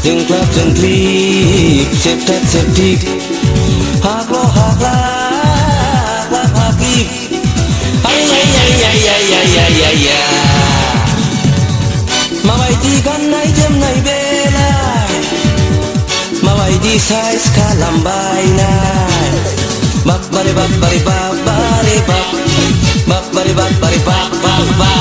Jengklap jengklip, septet septik, haklo haklak, lak hakik. Ay ay ay ay ay ay ay ay ay. Mabaidi ganai jemnai belai, mabaidi size kalambai nai. Bak bari bak bari bak bari bak, bak bari bak bari bak bak bak.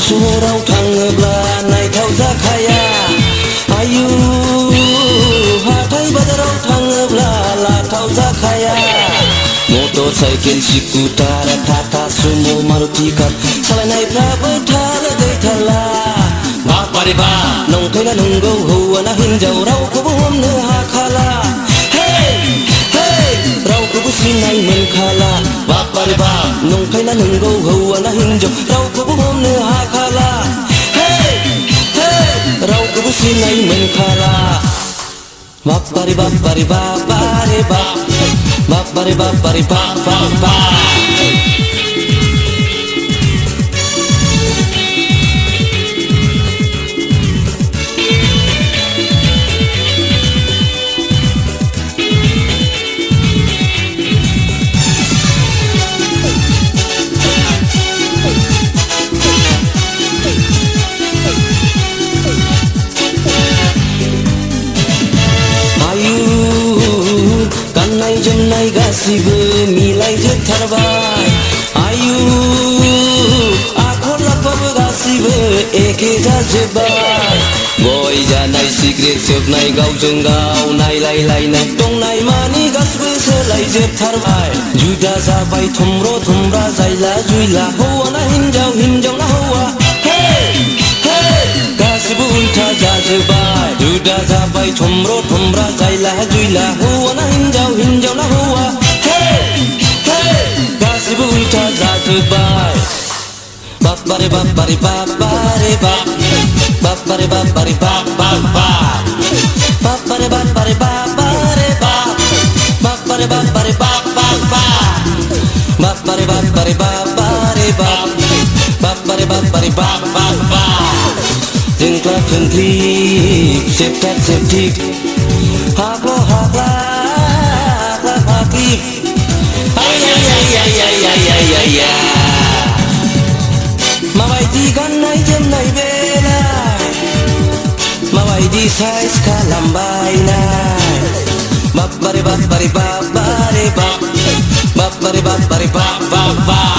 Soraw थाङोब्ला नायथाव जाखाया आयु हाथाय बाजाराव थाङोब्ला लाथाव जाखाया motorcycle scooter Tata Sumo Maruti car सालायनायफ्राबो थालो गैथारला बाबारे बा नंखायना नंगौ हौवाना हिनजाव रावखौबो हमनो हाखाला हे हे रावखौबो सिनाय मोनखाला बाबारे बा नंखायना नंगौ हौवाना हिनजाव रावखौबो हमनो हाखाला हे हे रावखौबो सिनाय मोनखाला बाबारे बाबारे बाबारे बा बाबारे बाबारे बा बा बा जोमनाय गासिबो मिलायजोबथारबाय आयु आखल आखुआबो गासिबो एखे जाजोबबाय गय जानाय सिगारेट सोबनाय गावजों गाव नायलायलायनाय दंनाय मानि गासिबो सोलायजोबथारबाय जुदा जाबाय थमब्र थमब्रा जायला जुयला हौवाना हिनजाव हिनजावना हौवा हे हे गासिबो उल्था जाजोबबाय जुदा जाबाय थमब्र थमब्रा जायला जुयला हौवाना हिनजाव हिनजावना हौवा हे हे गासिबो उल्था जाजोबबाय बाबारे बाबारे बाबारे बा बाबारे बाबारे बाबारे बा बाबारे बाबारे बाबारे बा बाबारे बाबारे बाबारे बा बाबारे बाबारे बाबारे बा बाबारे बाबारे बाबारे बा जोंख्लाब जोंख्लिब सेबथाब सेबथिब हाख्ल' हाख्लाब लाब हाख्लिब ay ay ay ay ay ay ay ay ay माबायदि गाननाय जोमनाय बेलाय माबायदि साइज खालामबायनाय बाब्बारे बाब्बारे बाब्बारे बाब बाब्बारे बाब्बारे बाब बाब बाब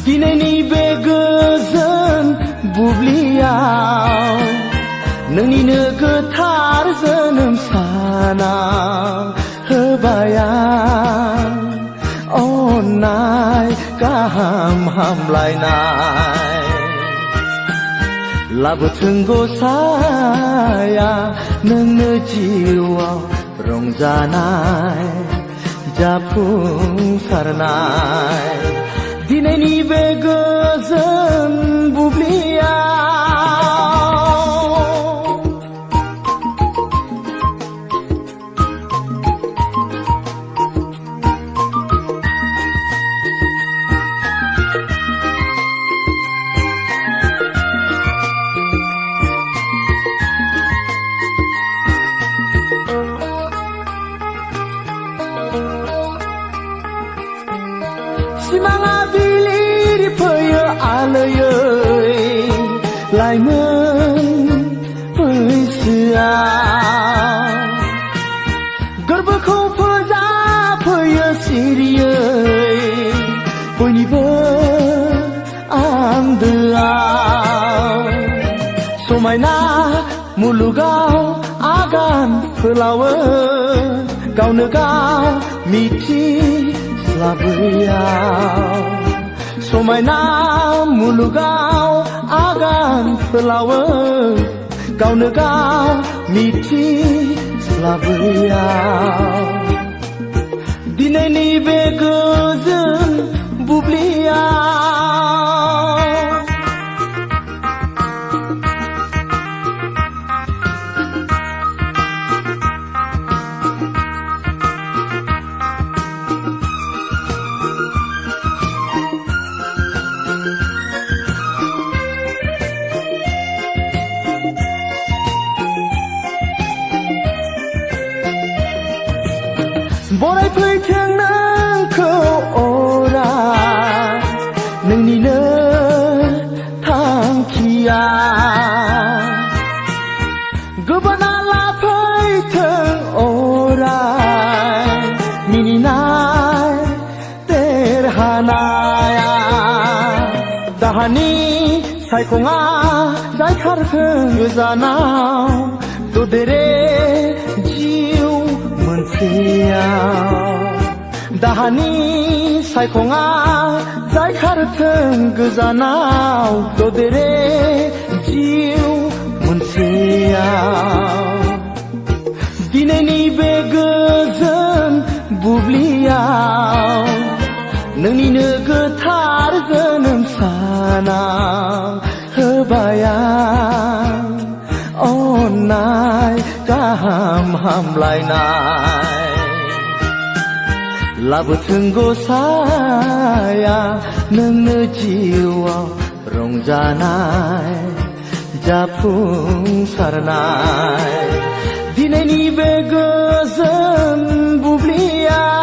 दिनैनि बे गोजोन बुब्लियाव नोंनिनो गोथार जोनोम साना होबाय आं अननाय गाहाम हामलायनाय लाबोथों गसाया नोंनो जिउआव रंजानाय जाफुंसारनाय दिनैनि बे गोजोन बुब्लियाव सिमाङा बिलिर फैयो आलोयै लाइमोन बैसोआव गोरबोखौ फोजा फैयो सिरियै बयनिबो आन्दोआव समायना मुलुगाव आगान फोलावो गावनो गाव मिथिस्लाबैयाव समायना मुलुगाव आगान फोलावो गावनो गाव मिथिस्लाबैयाव दिनैनि बे गोजोन बुब्लियाव बरायफैथों नोंखौ अराय नोंनिनो थांखिया गोबाना लाफैथों अराय मिनिनाय देरहानाया दाहानि सायखङा जायखारथों गोजानाव ददेरे जिउ मोनसेयाव दाहानि सायखङा जायखारथों गोजानाव ददेरे जिउ मोनसेयाव दिनैनि बे गोजोन बुब्लियाव नोंनिनो गोथार जोनोम सानाव होबाय आं अननाय गाहाम हामलायनाय लाबोथों गसाया नोंनो जिउआव रंजानाय जाफुंसारनाय दिनैनि बे गोजोन बुब्लियाव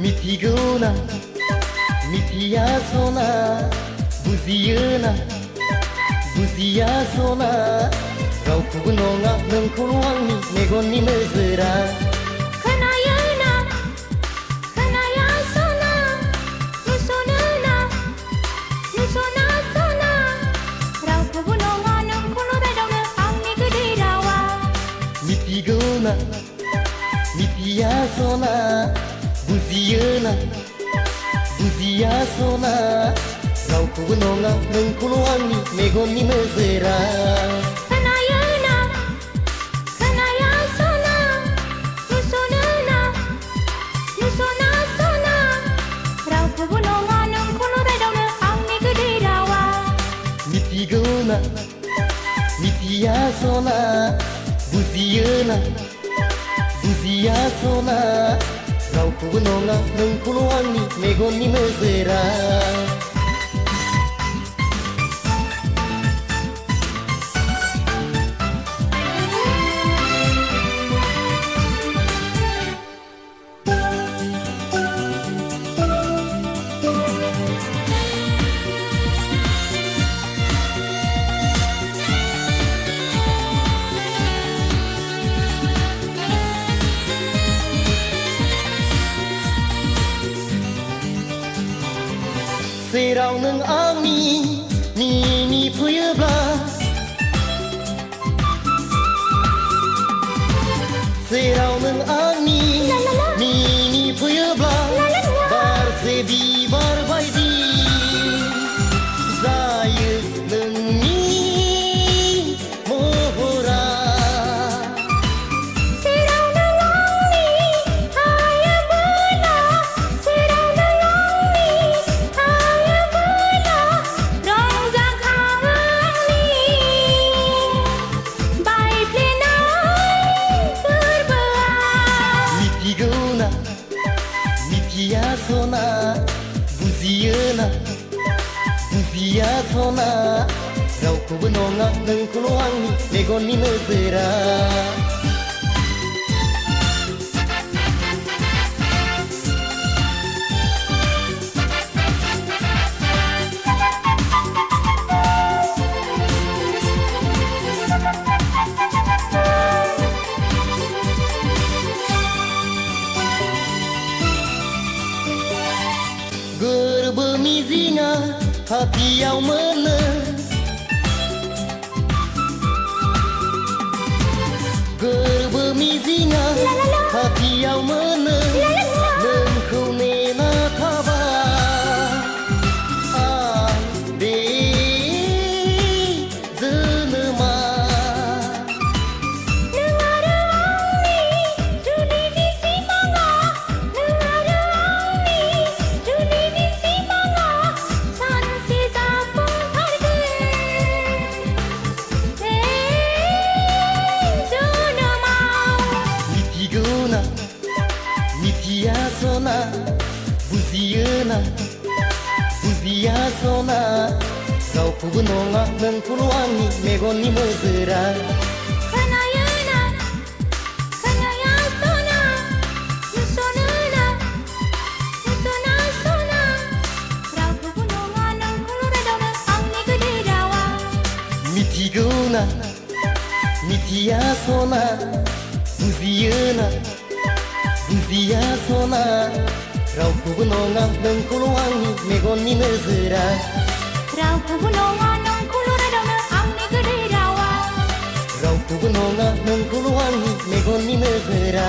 मिथिगौना मिथिया सना बुजियोना बुजिया सना रावखौबो नङा नोंखौल' आंनि मेगननि नोजोरा खोनायोना खोनाया सना नुस'नोना नुस'ना सना रावखौबो नङा नोंखौल' रायदावनो आंनि गोदै रावा मिथिगौना मिथिया सना बुजियोना बुजिया सना रावखौबो नङा नोंखौल' आंनि मेगननि नोजोरा खोनायोना खोनाया सना नुस'नोना नुस'ना सना रावखौबो नङा नोंखौल' रायदावनो आंनि गोदै रावा मिथिगौना मिथिया सना बुजियोना बुजिया सना रावखौबो नङा नोंखौल' आंनि मेगननि नोजोरा जेराव नों आंनि मिनि फैयोब्ला जेराव नों आंनि मिनि फैयोब्ला बारसे बिबार बायदि जायो नोंनि महरा जेराव नों आंनि थायोबोला जेराव नों आंनि थायोबोला रंजाखाङो आंनि बायफ्लेनाय गोरबोआ मिथिगौ ना मिथिया सना बुजियो ना बुजिया सना रावखौबो नङा नोंखौल' आंनि मेगननि नोजोरा गोरबो मिजिङा खाथियाव मोनो गोरबो मिजिङा खाथियाव मोनो नोंखौ नेना थाबा आं बे जोनोमा नों आरो आंनि जुलिनि सिमाङा नों आरो आंनि जुलिनि सिमाङा सानसे जाफुंथारगोन बे जोनोमाव मिथिगौ ना मिथिया सना बुजियो ना बुजिया सना रावखौबो नङा नोंखौल' आंनि मेगननि नोजोरा खोनायो ना खोनाया सना नुस'नो ना नुस'ना सना रावखौबो नङा नोंखौल' रायदावनो आंनि गोदै रावा मिथिगौ ना मिथिया सना बुजियो ना बुजिया सना रावखौबो नङा नोंखौल' आंनि मेगननि नोजोरा रावखौबो नङा नोंखौल' रायदावनो आंनि गोदै रावा रावखौबो नङा नोंखौल' आंनि मेगननि नोजोरा